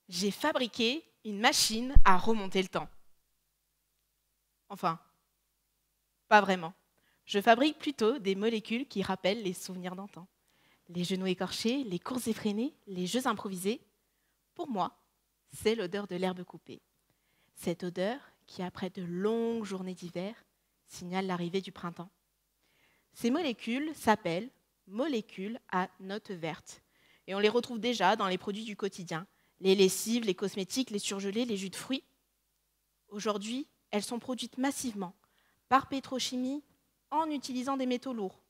J'ai fabriqué une machine à remonter le temps. Enfin, pas vraiment. Je fabrique plutôt des molécules qui rappellent les souvenirs d'antan. Les genoux écorchés, les courses effrénées, les jeux improvisés. Pour moi, c'est l'odeur de l'herbe coupée. Cette odeur qui, après de longues journées d'hiver, signale l'arrivée du printemps. Ces molécules s'appellent molécules à notes vertes. Et on les retrouve déjà dans les produits du quotidien. Les lessives, les cosmétiques, les surgelés, les jus de fruits. Aujourd'hui, elles sont produites massivement par pétrochimie en utilisant des métaux lourds.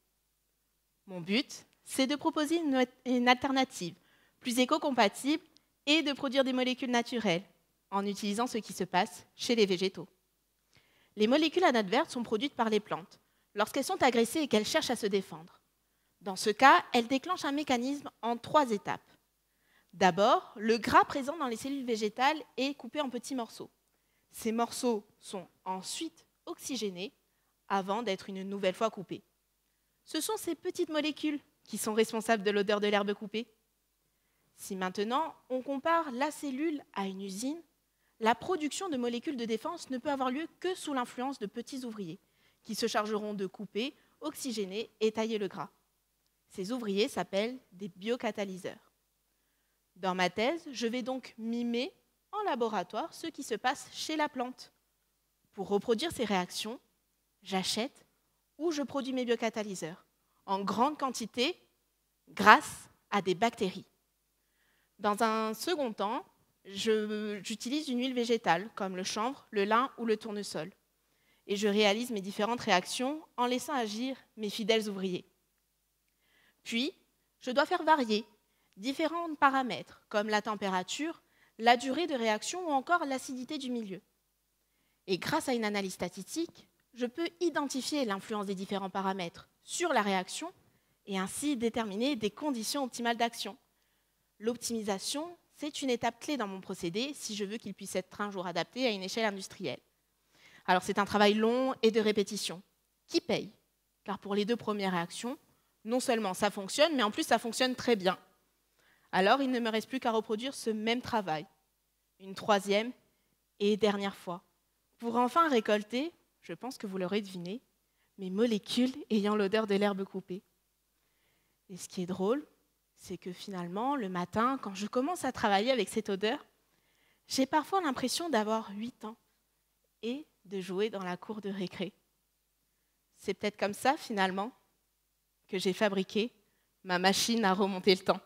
Mon but, c'est de proposer une alternative plus éco-compatible et de produire des molécules naturelles en utilisant ce qui se passe chez les végétaux. Les molécules à notes vertes sont produites par les plantes lorsqu'elles sont agressées et qu'elles cherchent à se défendre. Dans ce cas, elles déclenchent un mécanisme en 3 étapes. D'abord, le gras présent dans les cellules végétales est coupé en petits morceaux. Ces morceaux sont ensuite oxygénés avant d'être une nouvelle fois coupés. Ce sont ces petites molécules qui sont responsables de l'odeur de l'herbe coupée. Si maintenant on compare la cellule à une usine, la production de molécules de défense ne peut avoir lieu que sous l'influence de petits ouvriers qui se chargeront de couper, oxygéner et tailler le gras. Ces ouvriers s'appellent des biocatalyseurs. Dans ma thèse, je vais donc mimer en laboratoire ce qui se passe chez la plante. Pour reproduire ces réactions, j'achète ou je produis mes biocatalyseurs en grande quantité grâce à des bactéries. Dans un second temps, j'utilise une huile végétale comme le chanvre, le lin ou le tournesol. Et je réalise mes différentes réactions en laissant agir mes fidèles ouvriers. Puis, je dois faire varier différents paramètres comme la température, la durée de réaction ou encore l'acidité du milieu. Et grâce à une analyse statistique, je peux identifier l'influence des différents paramètres sur la réaction et ainsi déterminer des conditions optimales d'action. L'optimisation, c'est une étape clé dans mon procédé si je veux qu'il puisse être un jour adapté à une échelle industrielle. Alors c'est un travail long et de répétition. Qui paye? Car pour les 2 premières réactions, non seulement ça fonctionne, mais en plus ça fonctionne très bien. Alors il ne me reste plus qu'à reproduire ce même travail, une 3e et dernière fois, pour enfin récolter, je pense que vous l'aurez deviné, mes molécules ayant l'odeur de l'herbe coupée. Et ce qui est drôle, c'est que finalement, le matin, quand je commence à travailler avec cette odeur, j'ai parfois l'impression d'avoir 8 ans et de jouer dans la cour de récré. C'est peut-être comme ça, finalement, que j'ai fabriqué ma machine à remonter le temps.